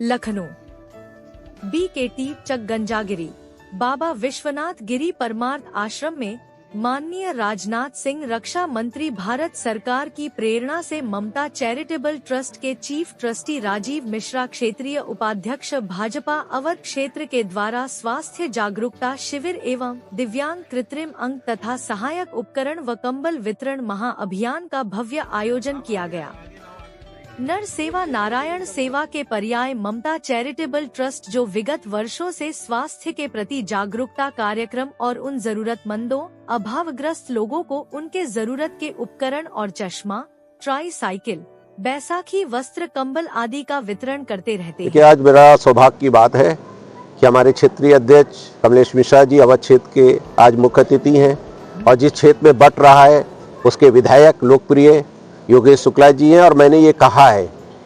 Lucknow BKT चक गंजागिरी बाबा विश्वनाथ गिरी परमार्थ आश्रम में माननीय राजनाथ सिंह रक्षा मंत्री भारत सरकार की प्रेरणा से ममता चैरिटेबल ट्रस्ट के चीफ ट्रस्टी राजीव मिश्रा क्षेत्रीय उपाध्यक्ष भाजपा अवध क्षेत्र के द्वारा स्वास्थ्य जागरूकता शिविर एवं दिव्यांग कृत्रिम अंग तथा सहायक उपकरण व कंबल वितरण महाअभियान का भव्य आयोजन किया गया। नर सेवा नारायण सेवा के पर्याय ममता चैरिटेबल ट्रस्ट जो विगत वर्षों से स्वास्थ्य के प्रति जागरूकता कार्यक्रम और उन जरूरतमंदों अभावग्रस्त लोगों को उनके जरूरत के उपकरण और चश्मा, ट्राई साइकिल, बैसाखी वस्त्र, कंबल आदि का वितरण करते रहते हैं। आज मेरा सौभाग्य की बात है कि हमारे क्षेत्रीय अध्यक्ष कमलेश मिश्रा जी अवध क्षेत्र के आज मुख्य अतिथि हैं और जिस क्षेत्र में बट रहा है उसके विधायक लोकप्रिय योगेश शुक्ला जी हैं। और मैंने ये कहा है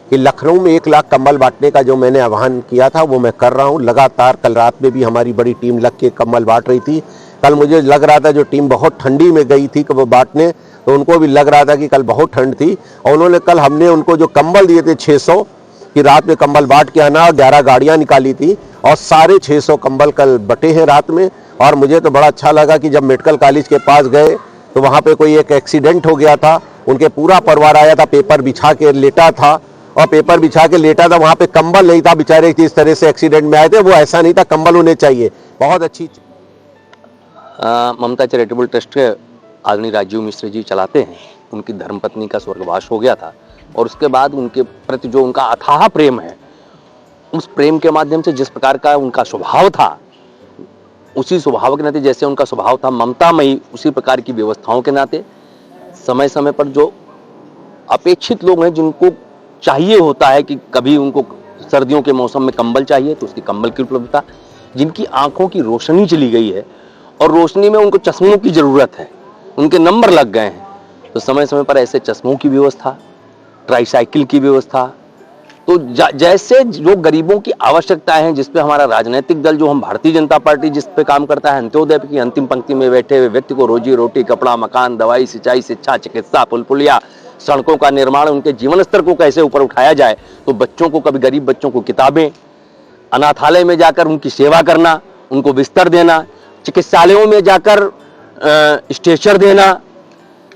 कि लखनऊ में 1 लाख कंबल बांटने का जो मैंने आह्वान किया था वो मैं कर रहा हूँ लगातार। कल रात में भी हमारी बड़ी टीम लग के कंबल बांट रही थी। कल मुझे लग रहा था जो टीम बहुत ठंडी में गई थी कि वो बांटने, तो उनको भी लग रहा था कि कल बहुत ठंड थी और उन्होंने कल हमने उनको जो कंबल दिए थे 600 कि रात में कंबल बांट के आना, 11 गाड़ियाँ निकाली थी और सारे 600 कंबल कल बटे हैं रात में। और मुझे तो बड़ा अच्छा लगा कि जब मेडिकल कॉलेज के पास गए तो वहाँ पे कोई एक एक्सीडेंट हो गया था, उनके पूरा परिवार आया था, पेपर बिछा के लेटा था और पेपर बिछा के लेटा था, वहाँ पे कंबल नहीं था, बेचारे जिस तरह से एक्सीडेंट में आए थे वो ऐसा नहीं था, कंबल होने चाहिए। बहुत अच्छी ममता चैरिटेबल ट्रस्ट के आदरणीय राजीव मिश्र जी चलाते हैं। उनकी धर्मपत्नी का स्वर्गवास हो गया था और उसके बाद उनके प्रति जो उनका अथाह प्रेम है, उस प्रेम के माध्यम से जिस प्रकार का उनका स्वभाव था, उसी स्वभाव के नाते जैसे उनका स्वभाव था ममतामयी, उसी प्रकार की व्यवस्थाओं के नाते समय समय पर जो अपेक्षित लोग हैं जिनको चाहिए होता है कि कभी उनको सर्दियों के मौसम में कंबल चाहिए तो उसकी कंबल की उपलब्धता, जिनकी आंखों की रोशनी चली गई है और रोशनी में उनको चश्मों की जरूरत है, उनके नंबर लग गए हैं, तो समय समय पर ऐसे चश्मों की व्यवस्था, ट्राईसाइकिल की व्यवस्था, तो जैसे जो गरीबों की आवश्यकताएं हैं, जिस पे हमारा राजनीतिक दल जो हम भारतीय जनता पार्टी जिस पे काम करता है, अंत्योदय की अंतिम पंक्ति में बैठे हुए व्यक्ति को रोजी रोटी, कपड़ा, मकान, दवाई, सिंचाई, शिक्षा, चिकित्सा, पुल पुलिया, सड़कों का निर्माण, उनके जीवन स्तर को कैसे ऊपर उठाया जाए, तो बच्चों को, कभी गरीब बच्चों को किताबें, अनाथालय में जाकर उनकी सेवा करना, उनको बिस्तर देना, चिकित्सालयों में जाकर स्ट्रेचर देना,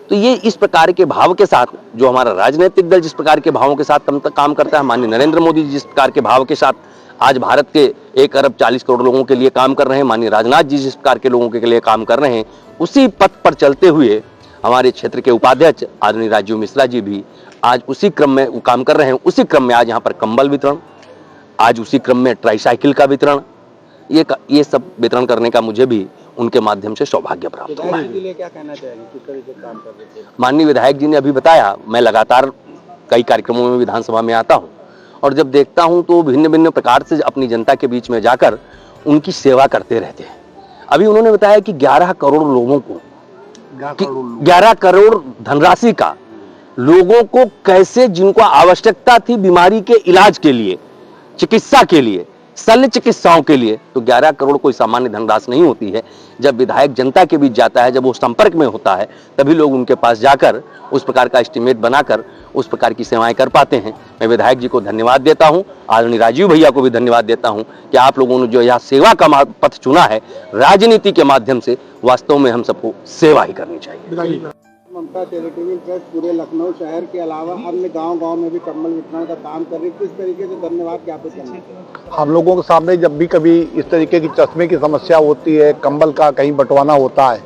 तो ये इस प्रकार के भाव के साथ जो हमारा राजनीतिक दल जिस प्रकार के भावों के साथ काम करता है, माननीय नरेंद्र मोदी जी जिस प्रकार के भाव के साथ आज भारत के 1 अरब 40 करोड़ लोगों के लिए काम कर रहे हैं, माननीय राजनाथ जी जिस प्रकार के लोगों के लिए काम कर रहे हैं, उसी पथ पर चलते हुए हमारे क्षेत्र के उपाध्यक्ष आदरणीय राजीव मिश्रा जी भी आज उसी क्रम में काम कर रहे हैं। उसी क्रम में आज यहाँ पर कंबल वितरण, आज उसी क्रम में ट्राईसाइकिल का वितरण, ये सब वितरण करने का मुझे भी उनके माध्यम से सौभाग्य प्राप्त हुआ है। क्या कहना चाहेंगे, किस तरह से काम कर रहे थे? माननीय विधायक जी ने अभी बताया, मैं लगातार कई कार्यक्रमों में विधानसभा में आता हूं और जब देखता हूं तो भिन्न भिन्न प्रकार से अपनी जनता के बीच में जाकर उनकी सेवा करते रहते हैं। अभी उन्होंने बताया कि 11 करोड़ लोगों को, 11 करोड़ धनराशि का लोगों को कैसे, जिनको आवश्यकता थी बीमारी के इलाज के लिए, चिकित्सा के लिए, शल्य चिकित्साओं के लिए, तो 11 करोड़ कोई सामान्य धनराशि नहीं होती है। जब विधायक जनता के बीच जाता है, जब वो संपर्क में होता है, तभी लोग उनके पास जाकर उस प्रकार का एस्टिमेट बनाकर उस प्रकार की सेवाएं कर पाते हैं। मैं विधायक जी को धन्यवाद देता हूं, आदरणीय राजीव भैया को भी धन्यवाद देता हूं कि आप लोगों ने जो यह सेवा का पथ चुना है, राजनीति के माध्यम से, वास्तव में हम सबको सेवा ही करनी चाहिए। ममता चैरिटेबल ट्रस्ट पूरे लखनऊ शहर के अलावा अन्य गांव-गांव में भी कंबल वितरण का काम कर रही है, किस तरीके से धन्यवाद ज्ञापित करना है? हम लोगों के सामने जब भी कभी इस तरीके की चश्मे की समस्या होती है, कंबल का कहीं बंटवाना होता है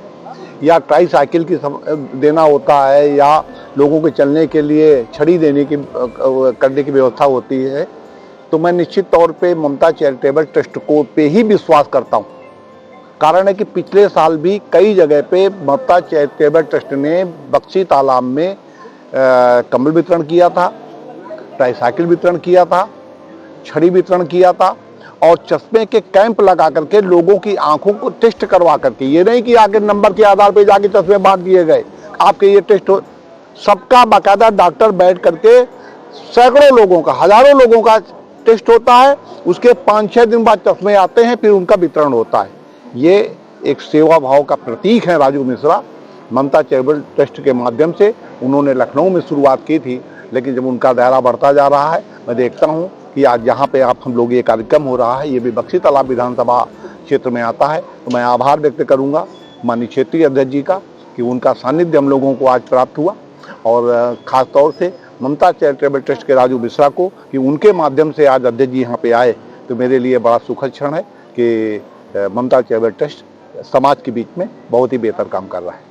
या ट्राई साइकिल की देना होता है या लोगों के चलने के लिए छड़ी देने की करने की व्यवस्था होती है, तो मैं निश्चित तौर पर ममता चैरिटेबल ट्रस्ट को पे ही विश्वास करता हूँ। कारण है कि पिछले साल भी कई जगह पे ममता चैरिटेबल ट्रस्ट ने बख्शी तालाब में कंबल वितरण किया था, ट्राईसाइकिल वितरण किया था, छड़ी वितरण किया था और चश्मे के कैंप लगा करके लोगों की आंखों को टेस्ट करवा करके, ये नहीं कि आगे नंबर के आधार पे जाके चश्मे बांट दिए गए, आपके ये टेस्ट हो, सबका बाकायदा डॉक्टर बैठ करके सैकड़ों लोगों का, हजारों लोगों का टेस्ट होता है, उसके 5-6 दिन बाद चश्मे आते हैं, फिर उनका वितरण होता है। ये एक सेवा भाव का प्रतीक है राजीव मिश्रा। ममता चैरिटेबल ट्रस्ट के माध्यम से उन्होंने लखनऊ में शुरुआत की थी, लेकिन जब उनका दायरा बढ़ता जा रहा है, मैं देखता हूँ कि आज यहाँ पे आप हम लोग ये कार्यक्रम हो रहा है, ये भी बख्शी तालाब विधानसभा क्षेत्र में आता है, तो मैं आभार व्यक्त करूँगा माननीय क्षेत्रीय अध्यक्ष जी का कि उनका सानिध्य हम लोगों को आज प्राप्त हुआ, और ख़ास तौर से ममता चैरिटेबल ट्रस्ट के राजू मिश्रा को कि उनके माध्यम से आज अध्यक्ष जी यहाँ पे आए, तो मेरे लिए बड़ा सुखद क्षण है कि ममता चैरिटेबल ट्रस्ट समाज के बीच में बहुत ही बेहतर काम कर रहा है।